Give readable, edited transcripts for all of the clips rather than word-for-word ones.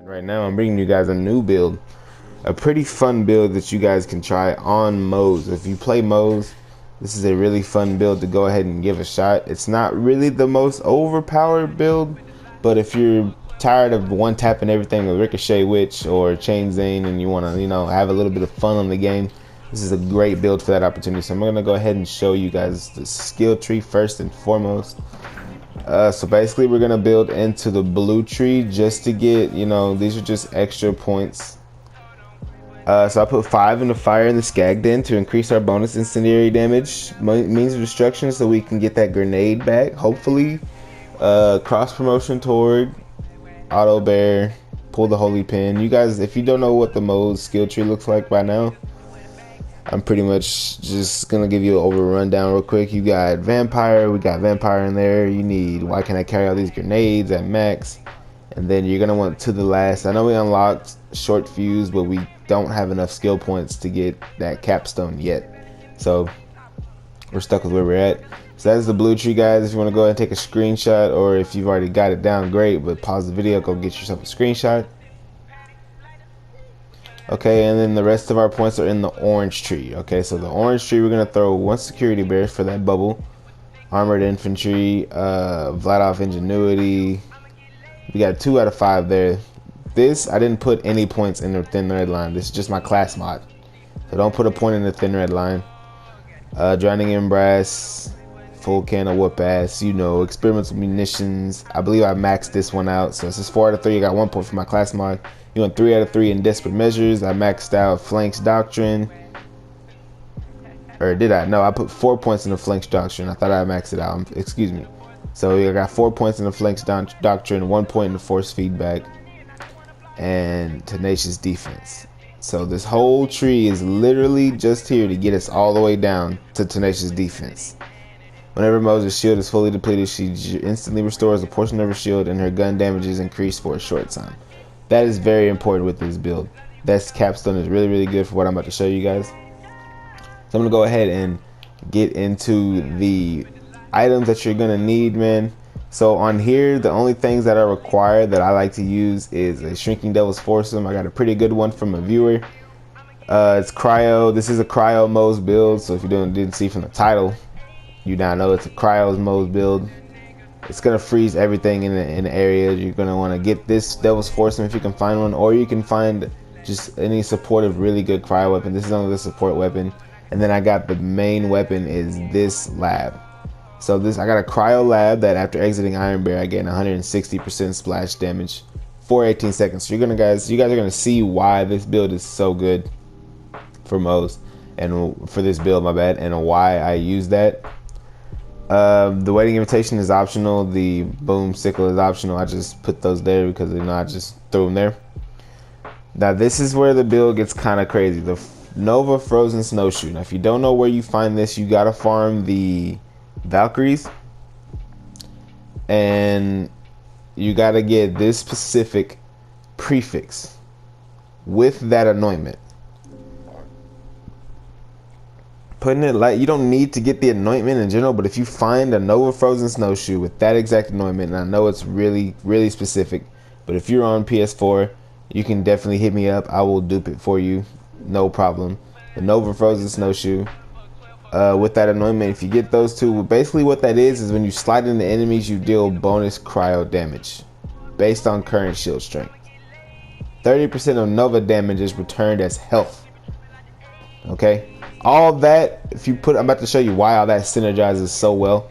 Right now I'm bringing you guys a new build, a pretty fun build that you guys can try on Moze. If you play Moze, this is a really fun build to go ahead and give a shot. It's not really the most overpowered build, but if you're tired of one tapping everything with Ricochet Witch or Chain Zane and you want to, have a little bit of fun on the game, this is a great build for that opportunity. So I'm going to go ahead and show you guys the skill tree first and foremost. So basically we're gonna build into the blue tree just to get, these are just extra points. So I put 5 in the fire and the skag den to increase our bonus incendiary damage, means of destruction, so we can get that grenade back, hopefully. Cross promotion toward auto bear, pull the holy pin. You guys, if you don't know what the Moze skill tree looks like by now, I'm pretty much just gonna give you an over rundown real quick. You got vampire, we got vampire in there. You need why can I carry all these grenades at max, and then you're gonna want to the last. I know we unlocked short fuse, but we don't have enough skill points to get that capstone yet, so we're stuck with where we're at. So that's the blue tree, guys. If you want to go ahead and take a screenshot, or if you've already got it down, great, but pause the video, go get yourself a screenshot. Okay, and then the rest of our points are in the orange tree. Okay, so the orange tree, we're gonna throw 1 security bear for that bubble, armored infantry, Vladov ingenuity. We got 2 out of 5 there. This, I didn't put any points in the thin red line. This is just my class mod, so don't put a point in the thin red line. Drowning in brass, full can of whoop ass, experimental munitions. I believe I maxed this one out, so this is 4 out of 3. I got 1 point for my class mod. You want 3 out of 3 in desperate measures. I maxed out flanks doctrine, or did I? No, I put 4 points in the flanks doctrine. I thought I maxed it out. Excuse me. So I got 4 points in the flanks doctrine, 1 point in the force feedback, and tenacious defense. So this whole tree is literally just here to get us all the way down to tenacious defense. Whenever Moze's shield is fully depleted, she instantly restores a portion of her shield, and her gun damage is increased for a short time. That is very important with this build. That capstone is really, really good for what I'm about to show you guys. So I'm gonna go ahead and get into the items that you're gonna need, man. So on here, the only things that are required that I like to use is a Shrinking Devil's Foursome. I got a pretty good one from a viewer. It's Cryo. This is a Cryo Moze build. So if you didn't see from the title, you now know it's a Cryo's Moze build. It's gonna freeze everything in the area. You're gonna want to get this Devil's Foursome if you can find one, or you can find just any supportive, really good cryo weapon. This is only the support weapon, and then I got the main weapon is this lab. So I got a cryo lab that after exiting Iron Bear, I get 160% splash damage for 18 seconds. So you guys are gonna see why this build is so good for Moze, and for this build, my bad, and why I use that. The waiting invitation is optional. The boom sickle is optional. I just put those there because I just threw them there. Now this is where the build gets kind of crazy. The Nova Frozen Snowshoe. Now if you don't know where you find this, you gotta farm the Valkyries, and you gotta get this specific prefix with that anointment. Putting it light, you don't need to get the anointment in general, but if you find a Nova Frozen Snowshoe with that exact anointment, and I know it's really, really specific, but if you're on PS4, you can definitely hit me up. I will dupe it for you, no problem. The Nova Frozen Snowshoe with that anointment, if you get those two, basically what that is when you slide into enemies, you deal bonus cryo damage based on current shield strength. 30% of Nova damage is returned as health. Okay, all that, I'm about to show you why all that synergizes so well.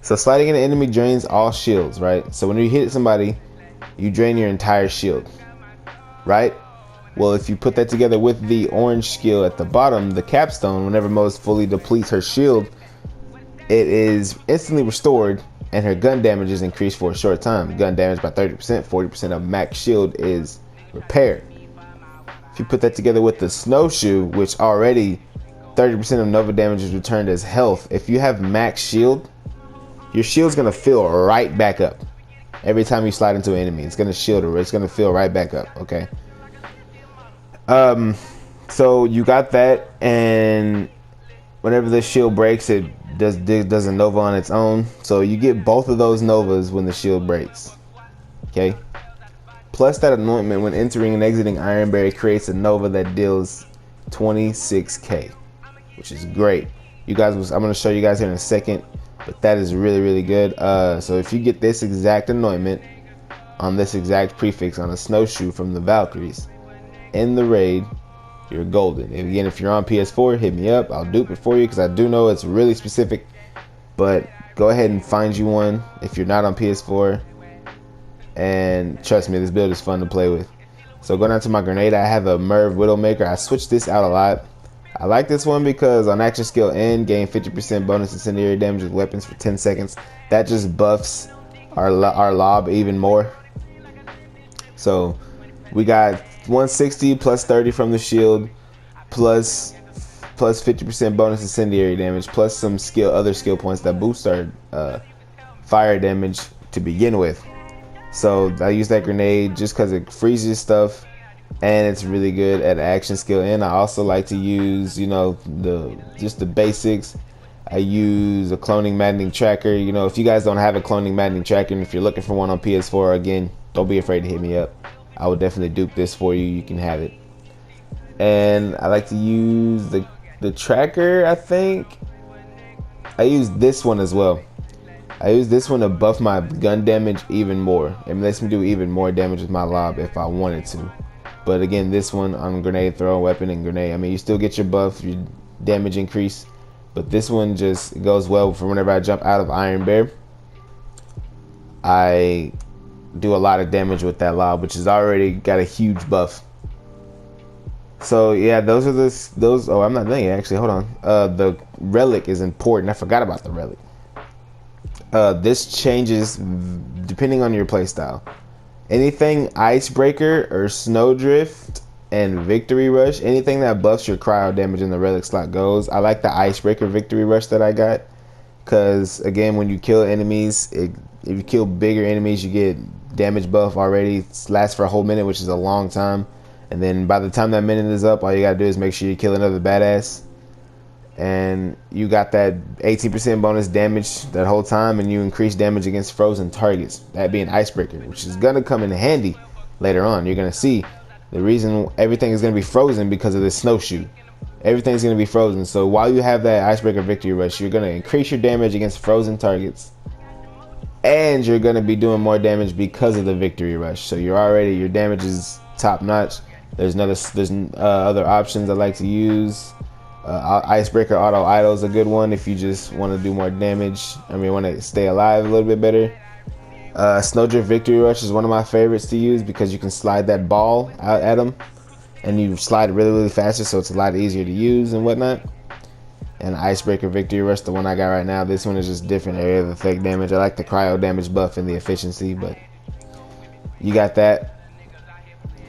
So sliding into enemy drains all shields, right? So when you hit somebody, you drain your entire shield, right? Well, if you put that together with the orange skill at the bottom, the capstone, whenever Moze fully depletes her shield, it is instantly restored, and her gun damage is increased for a short time. Gun damage by 30%, 40% of max shield is repaired. If you put that together with the snowshoe, which already 30% of Nova damage is returned as health. If you have max shield, your shield's gonna fill right back up. Every time you slide into an enemy, it's gonna fill right back up, okay? So you got that, and whenever the shield breaks, it does a Nova on its own. So you get both of those Novas when the shield breaks, okay? plus that anointment when entering and exiting Iron Barrier creates a Nova that deals 26k, which is great. I'm going to show you guys here in a second, but that is really good. So if you get this exact anointment on this exact prefix on a snowshoe from the Valkyries in the raid, you're golden. And again, if you're on PS4, hit me up. I'll dupe it for you because I do know it's really specific, but go ahead and find you one if you're not on PS4. And trust me, this build is fun to play with. So going down to my grenade, I have a Merv Widowmaker. I switched this out a lot. I like this one because on action skill N, gain 50% bonus incendiary damage with weapons for 10 seconds. That just buffs our lob even more. So we got 160 plus 30 from the shield, plus 50% bonus incendiary damage, plus some other skill points that boost our fire damage to begin with. So I use that grenade just because it freezes stuff, and it's really good at action skill. And I also like to use, you know, just the basics. I use a cloning maddening tracker. You know, if you guys don't have a cloning maddening tracker, and if you're looking for one on PS4, again, don't be afraid to hit me up. I will definitely dupe this for you. You can have it. And I like to use the tracker. I think I use this one as well. I use this one to buff my gun damage even more. It lets me do even more damage with my lob if I wanted to. But again, this one on grenade throw, weapon, and grenade, I mean, you still get your buff, your damage increase, but this one just goes well for whenever I jump out of Iron Bear. I do a lot of damage with that lob, which has already got a huge buff. So yeah, those are those. Oh, I'm not done yet. Actually, hold on. The relic is important. I forgot about the relic. This changes depending on your playstyle. Anything Icebreaker or Snowdrift and Victory Rush, anything that buffs your cryo damage in the relic slot goes. I like the Icebreaker Victory Rush that I got, because again, when you kill enemies, if you kill bigger enemies, you get damage buff already. It lasts for a whole minute, which is a long time. And then by the time that minute is up, all you gotta do is make sure you kill another badass, and you got that 18% bonus damage that whole time, and you increase damage against frozen targets, that being Icebreaker, which is gonna come in handy later on. You're gonna see the reason everything is gonna be frozen because of this snowshoe. Everything's gonna be frozen. So while you have that Icebreaker Victory Rush, you're gonna increase your damage against frozen targets, and you're gonna be doing more damage because of the Victory Rush. So your damage is top notch. There's other options I like to use. Icebreaker Auto Idle is a good one if you just want to do more damage. I mean, want to stay alive a little bit better. Snowdrift Victory Rush is one of my favorites to use because you can slide that ball out at them, and you slide it really faster, so it's a lot easier to use and whatnot. And Icebreaker Victory Rush, the one I got right now, this one is just different area of effect damage. I like the cryo damage buff and the efficiency, but you got that.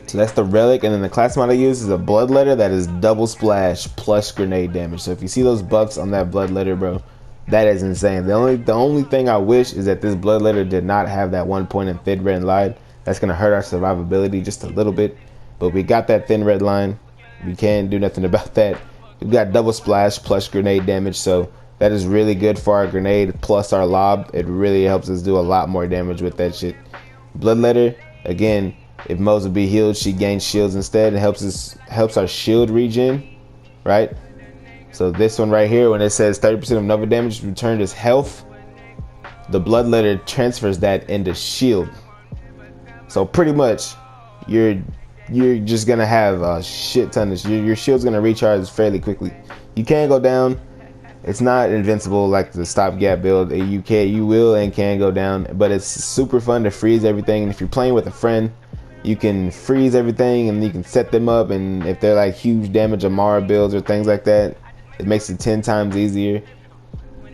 So that's the relic, and then the class mod I use is a Bloodletter that is double splash plus grenade damage. So if you see those buffs on that Bloodletter, bro, that is insane. The only thing I wish is that this Bloodletter did not have that 1 point in thin red line. That's gonna hurt our survivability just a little bit, but we got that thin red line. We can't do nothing about that. We got double splash plus grenade damage, so that is really good for our grenade plus our lob. It really helps us do a lot more damage with that shit. Bloodletter, again, if Moze be healed, she gains shields instead. It helps our shield regen, right? So this one right here, when it says 30% of Nova damage returned as health, the Bloodletter transfers that into shield. So pretty much, you're just gonna have a shit ton of your shield's gonna recharge fairly quickly. You can go down. It's not invincible like the stopgap build. You will and can go down, but it's super fun to freeze everything. And if you're playing with a friend, you can freeze everything and you can set them up, and if they're like huge damage Amara builds or things like that, it makes it 10 times easier.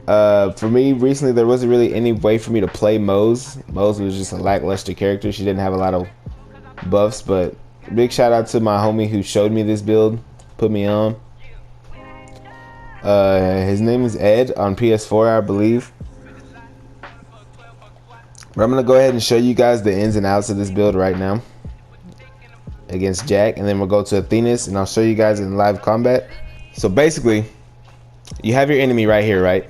For me, recently there wasn't really any way for me to play Moze. Moze was just a lackluster character. She didn't have a lot of buffs, but big shout out to my homie who showed me this build, put me on. His name is Ed on PS4, I believe. But I'm gonna go ahead and show you guys the ins and outs of this build right now against Jack, and then we'll go to Athenas and I'll show you guys in live combat. So basically, you have your enemy right here, right?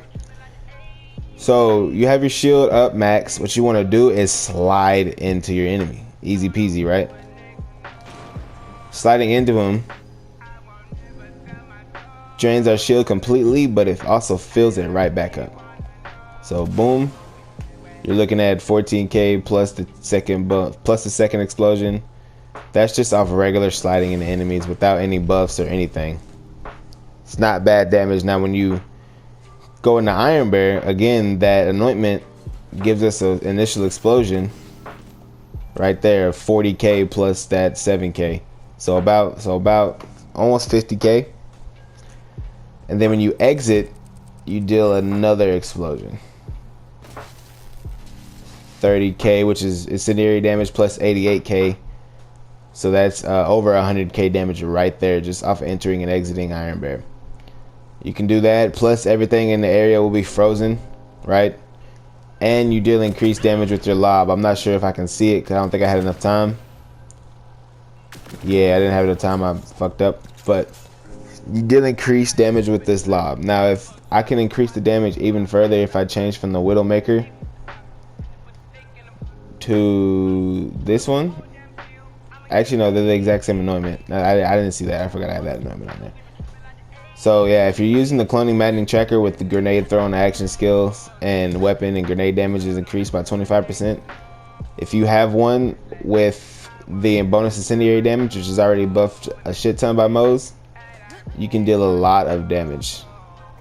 So you have your shield up max. What you want to do is slide into your enemy. Easy peasy, right? Sliding into him drains our shield completely, but it also fills it right back up. So boom, you're looking at 14k plus the second buff, plus the second explosion. That's just off regular sliding into enemies without any buffs or anything. It's not bad damage. Now when you go into Iron Bear, again, that anointment gives us an initial explosion right there, 40k plus that 7k. So about almost 50k. And then when you exit, you deal another explosion. 30k, which is incendiary damage plus 88k. So that's over 100k damage right there just off entering and exiting Iron Bear. You can do that, plus everything in the area will be frozen, right? And you deal increased damage with your lob. I'm not sure if I can see it because I don't think I had enough time. Yeah, I didn't have enough time. I fucked up. But you deal increased damage with this lob. Now, if I can increase the damage even further if I change from the Widowmaker to this one. Actually, no, they're the exact same anointment. I didn't see that. I forgot I have that anointment on there. So yeah, if you're using the cloning maddening tracker with the grenade throwing action skills and weapon and grenade damage is increased by 25%. If you have one with the bonus incendiary damage, which is already buffed a shit ton by Moze, you can deal a lot of damage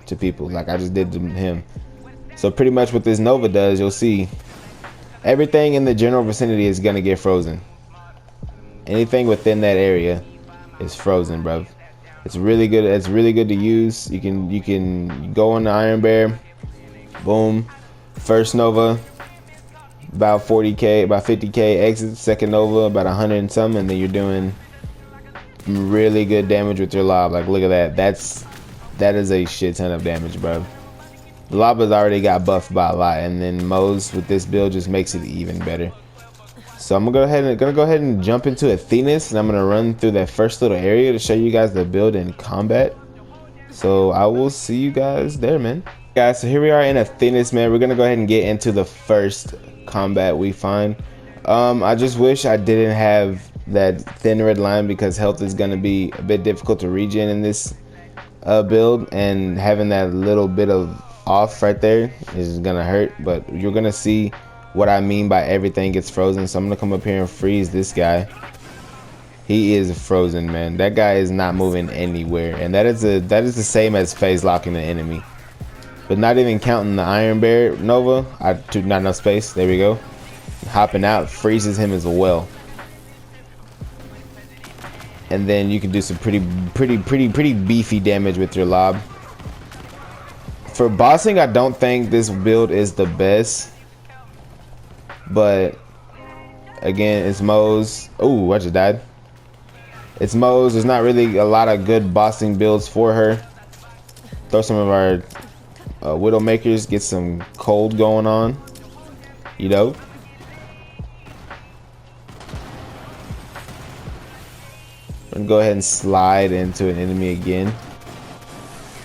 to people like I just did to him. So pretty much what this Nova does, you'll see everything in the general vicinity is gonna get frozen. Anything within that area is frozen, bruv. It's really good. It's really good to use. You can go on the Iron Bear, boom, first Nova, about 40k, about 50k exit, second Nova, about 100 and some, and then you're doing really good damage with your lob. Like look at that. That is a shit ton of damage, bro. The lob has already got buffed by a lot, and then Moze with this build just makes it even better. So I'm gonna go ahead and jump into Athenas, and I'm gonna run through that first little area to show you guys the build in combat. So I will see you guys there, man. Guys, so here we are in Athenas, man. We're gonna go ahead and get into the first combat we find. I just wish I didn't have that thin red line because health is gonna be a bit difficult to regen in this build, and having that little bit of off right there is gonna hurt. But you're gonna see what I mean by everything gets frozen. So I'm gonna come up here and freeze this guy. He is frozen, man. That guy is not moving anywhere, and that is the same as phase locking the enemy. But not even counting the Iron Bear Nova, not enough space. There we go. Hopping out freezes him as well. And then you can do some pretty beefy damage with your lob. For bossing, I don't think this build is the best. But again, it's Moze. Oh, I just died. It's Moze. There's not really a lot of good bossing builds for her. Throw some of our Widowmakers, get some cold going on. You know. I'm gonna go ahead and slide into an enemy again.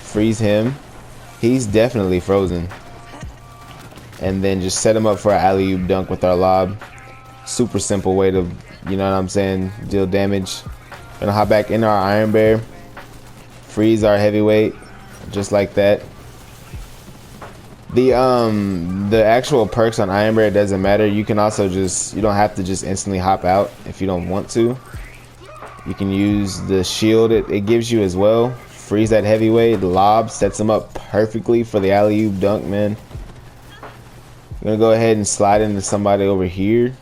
Freeze him. He's definitely frozen. And then just set him up for an alley-oop dunk with our lob. Super simple way to, you know what I'm saying, deal damage. Gonna hop back into our Iron Bear, freeze our heavyweight, just like that. The actual perks on Iron Bear doesn't matter. You can also you don't have to just instantly hop out if you don't want to. You can use the shield it gives you as well. Freeze that heavyweight. The lob sets him up perfectly for the alley-oop dunk, man. I'm gonna go ahead and slide into somebody over here.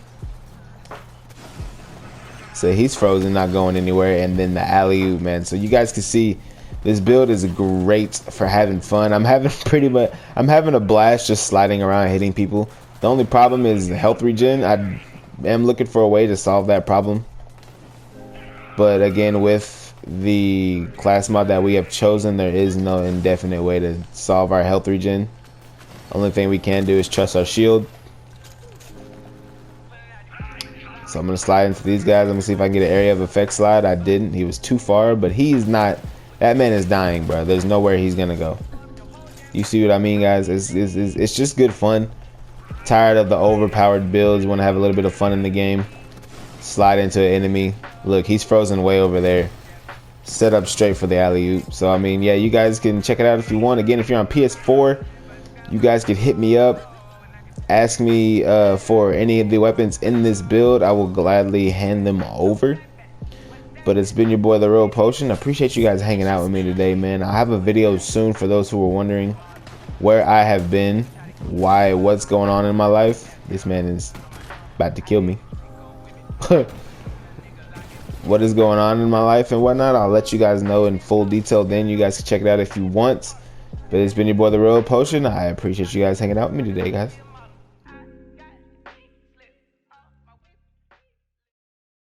So he's frozen, not going anywhere. And then the alley-oop, man. So you guys can see this build is great for having fun. I'm having a blast just sliding around hitting people. The only problem is the health regen. I am looking for a way to solve that problem. But again, with the class mod that we have chosen, there is no indefinite way to solve our health regen. Only thing we can do is trust our shield. So I'm gonna slide into these guys. I'm gonna see if I can get an area of effect slide. I didn't. He was too far, but he's not. That man is dying, bro. There's nowhere he's gonna go. You see what I mean, guys? It's just good fun. Tired of the overpowered builds. Want to have a little bit of fun in the game. slide into an enemy. Look, he's frozen way over there. Set up straight for the alley-oop. So I mean, yeah, you guys can check it out if you want. Again, if you're on PS4, you guys could hit me up, ask me for any of the weapons in this build. I will gladly hand them over. But it's been your boy, The Real Potion. I appreciate you guys hanging out with me today, man. I'll have a video soon for those who were wondering where I have been, what's going on in my life. This man is about to kill me. What is going on in my life and whatnot, I'll let you guys know in full detail then. You guys can check it out if you want. But it's been your boy, The Real Potion. I appreciate you guys hanging out with me today, guys.